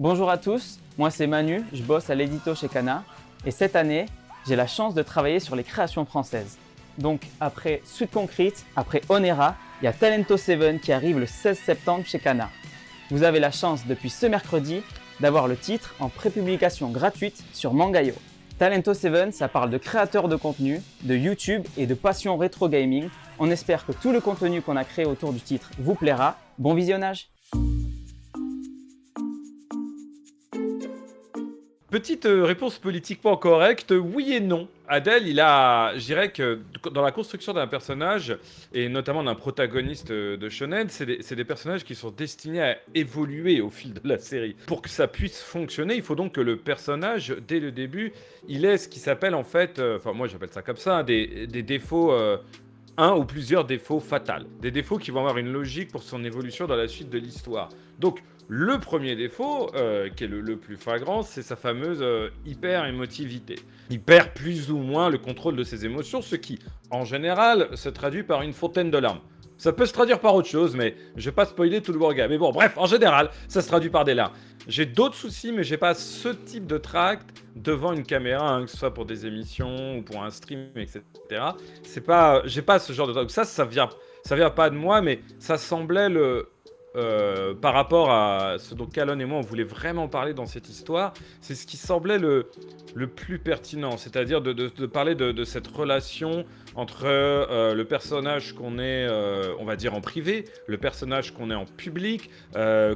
Bonjour à tous, moi c'est Manu, je bosse à l'édito chez Kana et cette année, j'ai la chance de travailler sur les créations françaises. Donc après Suite Concrete, après Onera, il y a Talento 7 qui arrive le 16 septembre chez Kana. Vous avez la chance depuis ce mercredi d'avoir le titre en prépublication gratuite sur Mangayo. Talento 7, ça parle de créateurs de contenu, de YouTube et de passion rétro gaming. On espère que tout le contenu qu'on a créé autour du titre vous plaira. Bon visionnage! Petite réponse politiquement correcte, oui et non. Adèle, je dirais que dans la construction d'un personnage, et notamment d'un protagoniste de shonen, c'est des personnages qui sont destinés à évoluer au fil de la série. Pour que ça puisse fonctionner, il faut donc que le personnage, dès le début, il ait ce qui s'appelle en fait, enfin moi j'appelle ça comme ça, hein, des défauts, un ou plusieurs défauts fatals. Des défauts qui vont avoir une logique pour son évolution dans la suite de l'histoire. Donc, le premier défaut, qui est le plus flagrant, c'est sa fameuse hyper-émotivité. Il perd plus ou moins le contrôle de ses émotions, ce qui, en général, se traduit par une fontaine de larmes. Ça peut se traduire par autre chose, mais je vais pas spoiler tout le manga. Mais bon, bref, en général, ça se traduit par des larmes. J'ai d'autres soucis, mais j'ai pas ce type de tract devant une caméra, hein, que ce soit pour des émissions ou pour un stream, etc. J'ai pas ce genre de tract. Ça vient pas de moi, mais ça semblait par rapport à ce dont Calonne et moi on voulait vraiment parler dans cette histoire, c'est ce qui semblait le plus pertinent, c'est-à-dire de parler de cette relation entre le personnage qu'on est, on va dire en privé, le personnage qu'on est en public,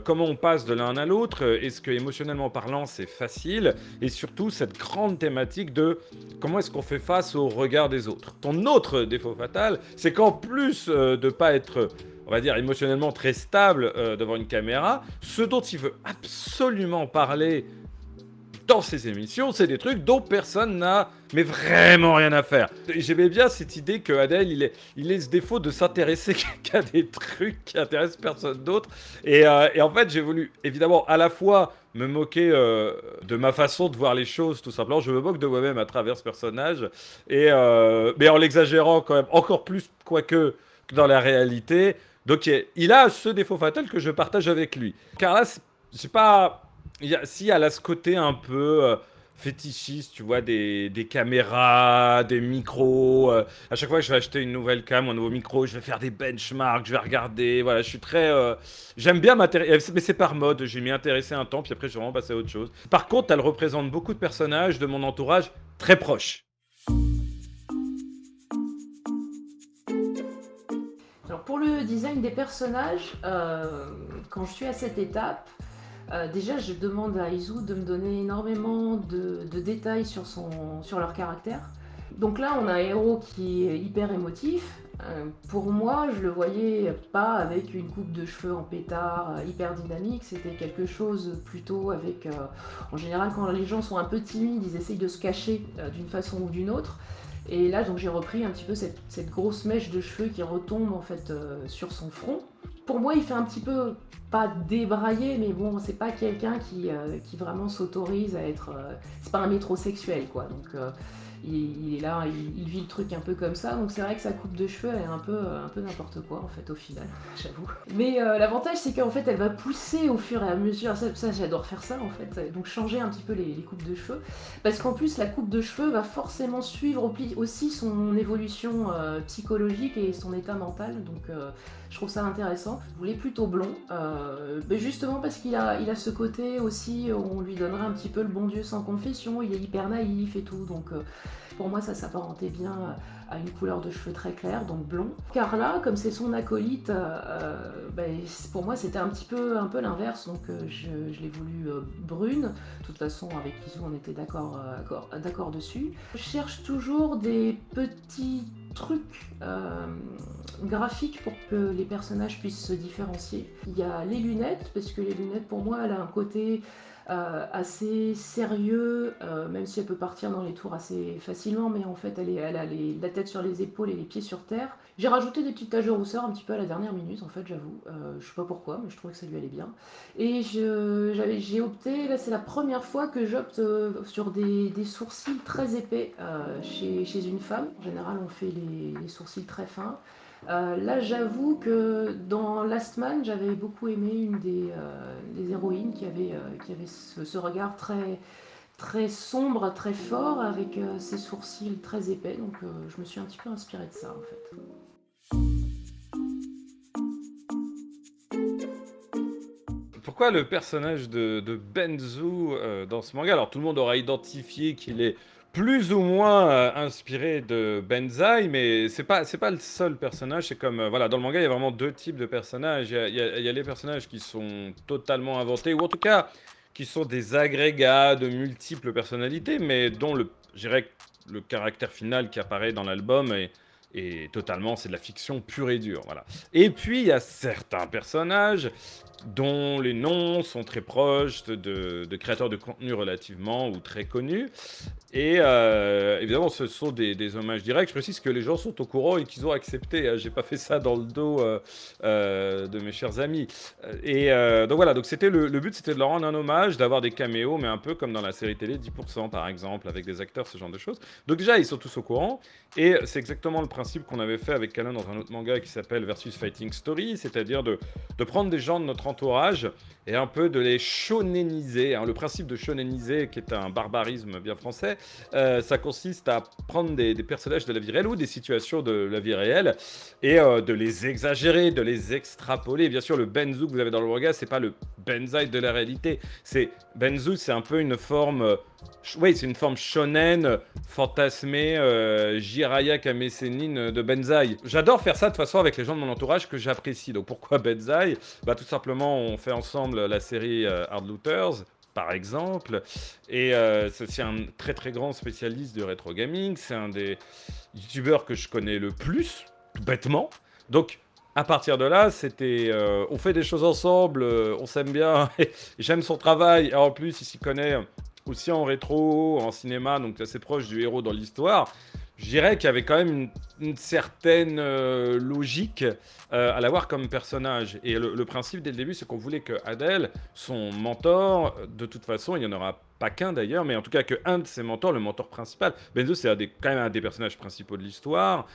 comment on passe de l'un à l'autre, est-ce que émotionnellement parlant c'est facile, et surtout cette grande thématique de comment est-ce qu'on fait face au regard des autres. Ton autre défaut fatal, c'est qu'en plus de pas être, on va dire, émotionnellement très stable devant une caméra, ce dont il veut absolument parler dans ses émissions, c'est des trucs dont personne n'a mais vraiment rien à faire. J'aimais bien cette idée que Adèle, il ait ce défaut de s'intéresser qu'à des trucs qui intéressent personne d'autre. Et en fait, j'ai voulu évidemment à la fois me moquer de ma façon de voir les choses, tout simplement. Je me moque de moi-même à travers ce personnage, mais en l'exagérant quand même encore plus, quoique, que dans la réalité. Donc il a ce défaut fatal que je partage avec lui. Car là, c'est pas... Si, elle a ce côté un peu fétichiste, tu vois, des caméras, des micros. À chaque fois que je vais acheter une nouvelle cam, un nouveau micro, je vais faire des benchmarks, je vais regarder. Voilà, je suis très... j'aime bien m'intéresser, mais c'est par mode. J'ai m'y intéressé un temps, puis après, je vais vraiment passer à autre chose. Par contre, elle représente beaucoup de personnages de mon entourage très proches. Alors pour le design des personnages, quand je suis à cette étape, déjà je demande à Izu de me donner énormément de détails sur leur caractère. Donc là on a un héros qui est hyper émotif. Pour moi je le voyais pas avec une coupe de cheveux en pétard hyper dynamique, c'était quelque chose plutôt avec... en général quand les gens sont un peu timides, ils essayent de se cacher d'une façon ou d'une autre. Et là, donc j'ai repris un petit peu cette grosse mèche de cheveux qui retombe en fait sur son front. Pour moi, il fait un petit peu, pas débraillé, mais bon, c'est pas quelqu'un qui vraiment s'autorise à être... c'est pas un métrosexuel, quoi. Donc il est là, il vit le truc un peu comme ça. Donc c'est vrai que sa coupe de cheveux, elle est un peu n'importe quoi, en fait, au final, j'avoue. Mais l'avantage, c'est qu'en fait, elle va pousser au fur et à mesure. Ça j'adore faire ça, en fait. Donc changer un petit peu les coupes de cheveux. Parce qu'en plus, la coupe de cheveux va forcément suivre aussi son évolution psychologique et son état mental. Donc je trouve ça intéressant. Je voulais plutôt blond, mais justement parce qu'il a ce côté aussi, on lui donnerait un petit peu le bon Dieu sans confession, il est hyper naïf et tout. Donc pour moi, ça s'apparentait bien à une couleur de cheveux très claire, donc blond. Carla, comme c'est son acolyte, pour moi c'était un peu l'inverse, donc je l'ai voulu brune. De toute façon, avec Izu, on était d'accord dessus. Je cherche toujours des petits trucs graphiques pour que les personnages puissent se différencier. Il y a les lunettes, parce que les lunettes, pour moi, elle a un côté assez sérieux, même si elle peut partir dans les tours assez facilement, mais en fait elle a la tête sur les épaules et les pieds sur terre. J'ai rajouté des petites taches de rousseur un petit peu à la dernière minute, en fait, j'avoue. Je sais pas pourquoi, mais je trouvais que ça lui allait bien. Et j'ai opté, là c'est la première fois que j'opte sur des sourcils très épais chez une femme. En général on fait les sourcils très fins. Là, j'avoue que dans Last Man, j'avais beaucoup aimé une des héroïnes qui avait ce regard très, très sombre, très fort, avec ses sourcils très épais. Donc, je me suis un petit peu inspirée de ça, en fait. Pourquoi le personnage de Benzu dans ce manga? Alors tout le monde aura identifié qu'il est plus ou moins inspiré de Benzai, mais c'est pas le seul personnage. C'est comme voilà, dans le manga il y a vraiment deux types de personnages. Il y a les personnages qui sont totalement inventés ou en tout cas qui sont des agrégats de multiples personnalités, mais dont je dirais que le caractère final qui apparaît dans l'album est totalement, c'est de la fiction pure et dure. Voilà. Et puis il y a certains personnages dont les noms sont très proches de créateurs de contenu relativement ou très connus. Et évidemment, ce sont des hommages directs. Je précise que les gens sont au courant et qu'ils ont accepté. J'ai pas fait ça dans le dos de mes chers amis. Donc voilà, donc le but, c'était de leur rendre un hommage, d'avoir des caméos, mais un peu comme dans la série télé 10% par exemple, avec des acteurs, ce genre de choses. Donc déjà, ils sont tous au courant. Et c'est exactement le principe qu'on avait fait avec Canon dans un autre manga qui s'appelle Versus Fighting Story, c'est-à-dire de prendre des gens de notre entourage et un peu de les shoneniser. Le principe de shoneniser, qui est un barbarisme bien français, ça consiste à prendre des personnages de la vie réelle ou des situations de la vie réelle et de les exagérer, de les extrapoler. Bien sûr, le Benzu que vous avez dans le manga, c'est pas le Benzai de la réalité. Benzu, c'est un peu une forme... oui, c'est une forme shonen, fantasmée, Jiraiya Kame-sennin de Benzai. J'adore faire ça de toute façon avec les gens de mon entourage que j'apprécie. Donc pourquoi Benzai? Tout simplement, on fait ensemble la série Hard Looters, par exemple. Et c'est aussi un très très grand spécialiste de rétro gaming. C'est un des youtubeurs que je connais le plus, tout bêtement. Donc à partir de là, on fait des choses ensemble, on s'aime bien, j'aime son travail. Et en plus, il s'y connaît aussi en rétro, en cinéma, donc assez proche du héros dans l'histoire. Je dirais qu'il y avait quand même une certaine logique à l'avoir comme personnage. Et le principe dès le début, c'est qu'on voulait que Adèle, son mentor, de toute façon, il n'y en aura pas qu'un d'ailleurs, mais en tout cas qu'un de ses mentors, le mentor principal, Benzo, c'est quand même un des personnages principaux de l'histoire,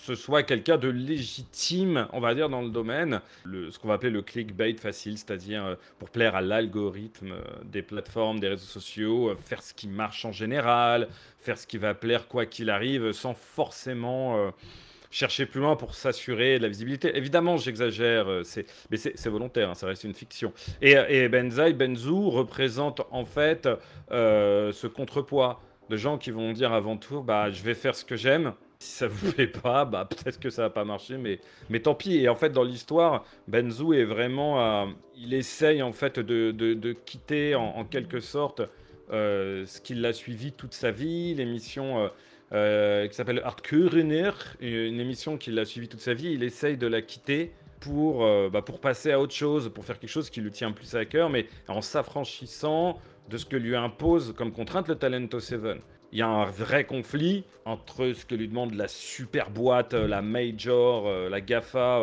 ce soit quelqu'un de légitime, on va dire, dans le domaine, ce qu'on va appeler le clickbait facile, c'est-à-dire pour plaire à l'algorithme des plateformes, des réseaux sociaux, faire ce qui marche en général, faire ce qui va plaire quoi qu'il arrive, sans forcément chercher plus loin pour s'assurer de la visibilité. Évidemment, j'exagère, mais c'est volontaire, ça reste une fiction. Et Benzu représente en fait ce contrepoids de gens qui vont dire avant tout, je vais faire ce que j'aime. Si ça vous plaît pas, peut-être que ça va pas marcher, mais tant pis. Et en fait, dans l'histoire, Benzu est vraiment, il essaye en fait de quitter en quelque sorte ce qui l'a suivi toute sa vie, l'émission qui s'appelle Hardcore, une émission qui l'a suivi toute sa vie. Il essaye de la quitter pour passer à autre chose, pour faire quelque chose qui lui tient plus à cœur, mais en s'affranchissant de ce que lui impose comme contrainte le Talento 7. Il y a un vrai conflit entre ce que lui demande la super boîte, la major, la GAFA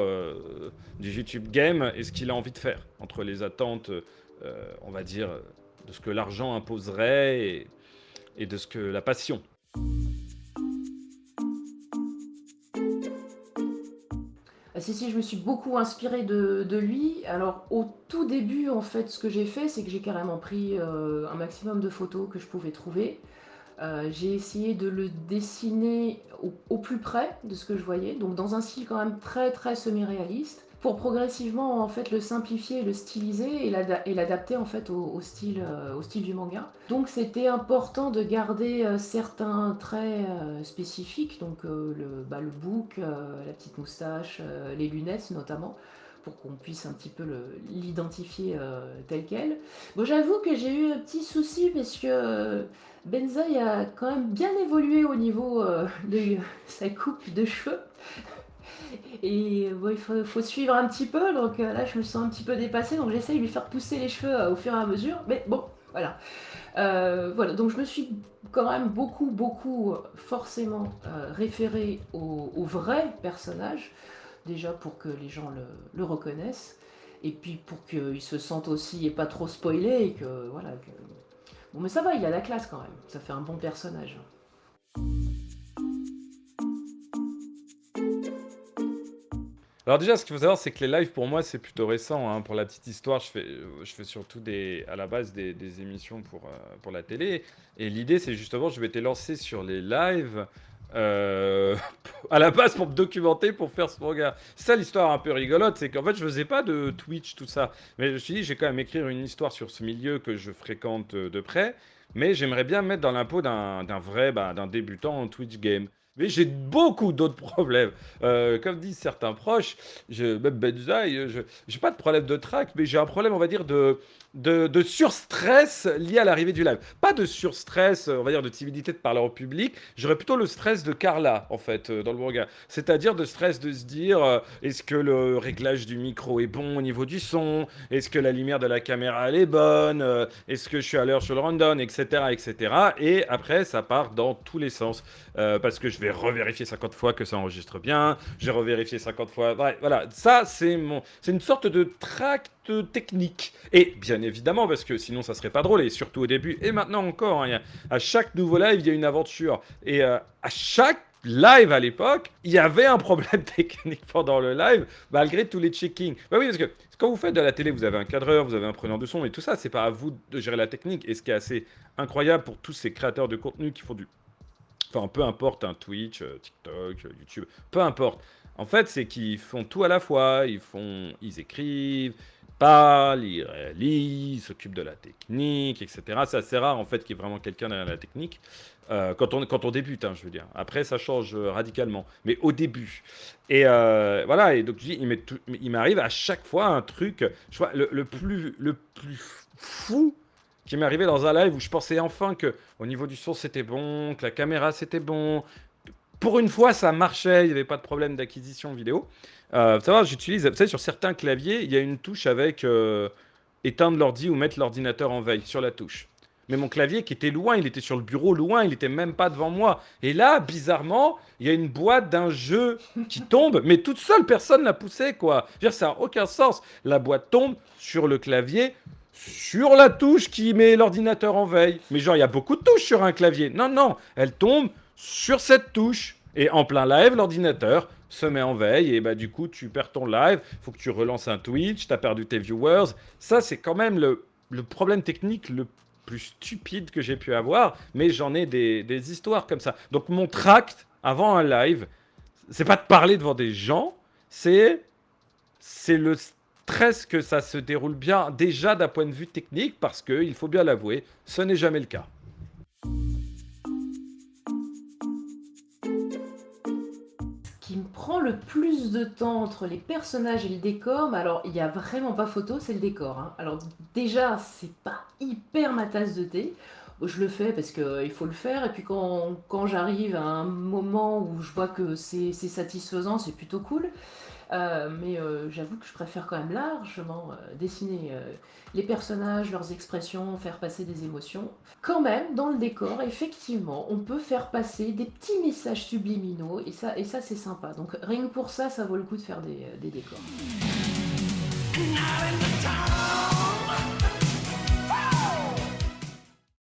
du YouTube Game et ce qu'il a envie de faire. Entre les attentes, on va dire, de ce que l'argent imposerait et de ce que la passion. Si, je me suis beaucoup inspirée de lui. Alors, au tout début, en fait, ce que j'ai fait, c'est que j'ai carrément pris un maximum de photos que je pouvais trouver. J'ai essayé de le dessiner au plus près de ce que je voyais, donc dans un style quand même très très semi-réaliste, pour progressivement en fait le simplifier, le styliser et l'adapter en fait au style du manga. Donc c'était important de garder certains traits spécifiques, donc le bouc, la petite moustache, les lunettes notamment, pour qu'on puisse un petit peu l'identifier tel quel. Bon, j'avoue que j'ai eu un petit souci parce que Benzai a quand même bien évolué au niveau de sa coupe de cheveux. Et bon, il faut suivre un petit peu, donc là je me sens un petit peu dépassée, donc j'essaye de lui faire pousser les cheveux au fur et à mesure, mais bon, voilà. Voilà, donc je me suis quand même beaucoup forcément référée au vrai personnage, déjà pour que les gens le reconnaissent, et puis pour qu'ils se sentent aussi et pas trop spoilés, et que voilà. Bon, mais ça va, il a la classe quand même, ça fait un bon personnage. Alors déjà, ce qu'il faut savoir, c'est que les lives, pour moi, c'est plutôt récent, hein. Pour la petite histoire, je fais surtout à la base des émissions pour la télé. Et l'idée, c'est justement, je m'étais lancé sur les lives euh, à la base pour me documenter, pour faire ce manga. C'est ça l'histoire un peu rigolote, c'est qu'en fait, je faisais pas de Twitch, tout ça. Mais je me suis dit, j'ai quand même écrire une histoire sur ce milieu que je fréquente de près. Mais j'aimerais bien me mettre dans l'impôt d'un débutant en Twitch game. Mais j'ai beaucoup d'autres problèmes. Comme disent certains proches, même Benzaï, j'ai pas de problème de trac, mais j'ai un problème, on va dire, de surstress lié à l'arrivée du live. Pas de surstress, on va dire, de timidité de parler au public. J'aurais plutôt le stress de Carla, en fait, dans le manga. C'est-à-dire de stress de se dire, est-ce que le réglage du micro est bon au niveau du son? Est-ce que la lumière de la caméra, elle est bonne? Est-ce que je suis à l'heure sur le rundown, etc., etc. Et après, ça part dans tous les sens. Parce que je vais revérifier 50 fois que ça enregistre bien, j'ai revérifié 50 fois. Ouais, voilà, ça c'est une sorte de tract technique. Et bien évidemment, parce que sinon ça serait pas drôle, et surtout au début, et maintenant encore, hein, à chaque nouveau live, il y a une aventure. Et à chaque live à l'époque, il y avait un problème technique pendant le live, malgré tous les checkings. Bah oui, parce que quand vous faites de la télé, vous avez un cadreur, vous avez un preneur de son, et tout ça, c'est pas à vous de gérer la technique. Et ce qui est assez incroyable pour tous ces créateurs de contenu qui font enfin, peu importe, un Twitch, TikTok, YouTube, peu importe. En fait, c'est qu'ils font tout à la fois. Ils écrivent, parlent, ils réalisent, ils s'occupent de la technique, etc. C'est assez rare, en fait, qu'il y ait vraiment quelqu'un derrière la technique. Quand on débute, hein, je veux dire. Après, ça change radicalement. Mais au début. Et voilà, et donc, je dis, il m'arrive à chaque fois un truc. Je vois, le plus fou qui m'est arrivé dans un live où je pensais enfin que au niveau du son c'était bon, que la caméra c'était bon. Pour une fois, ça marchait, il n'y avait pas de problème d'acquisition vidéo. Faut savoir, j'utilise, vous savez, sur certains claviers, il y a une touche avec éteindre l'ordi ou mettre l'ordinateur en veille sur la touche. Mais mon clavier qui était loin, il était sur le bureau loin, il n'était même pas devant moi. Et là, bizarrement, il y a une boîte d'un jeu qui tombe, mais toute seule, personne l'a poussée, quoi. Je veux dire, ça n'a aucun sens. La boîte tombe sur le clavier, sur la touche qui met l'ordinateur en veille. Mais genre, il y a beaucoup de touches sur un clavier. Non, non, elle tombe sur cette touche. Et en plein live, l'ordinateur se met en veille. Et bah, du coup, tu perds ton live. Il faut que tu relances un Twitch. Tu as perdu tes viewers. Ça, c'est quand même le problème technique le plus stupide que j'ai pu avoir. Mais j'en ai des histoires comme ça. Donc, mon tract avant un live, c'est pas de parler devant des gens. C'est le stress que ça se déroule bien déjà d'un point de vue technique parce que, il faut bien l'avouer, ce n'est jamais le cas. Ce qui me prend le plus de temps entre les personnages et le décor, mais alors il n'y a vraiment pas photo, c'est le décor, hein. Alors déjà, c'est pas hyper ma tasse de thé. Je le fais parce qu'il faut le faire, et puis quand j'arrive à un moment où je vois que c'est satisfaisant, c'est plutôt cool. Mais j'avoue que je préfère quand même largement dessiner les personnages, leurs expressions, faire passer des émotions. Quand même, dans le décor, effectivement, on peut faire passer des petits messages subliminaux, et ça c'est sympa. Donc rien que pour ça, ça vaut le coup de faire des décors.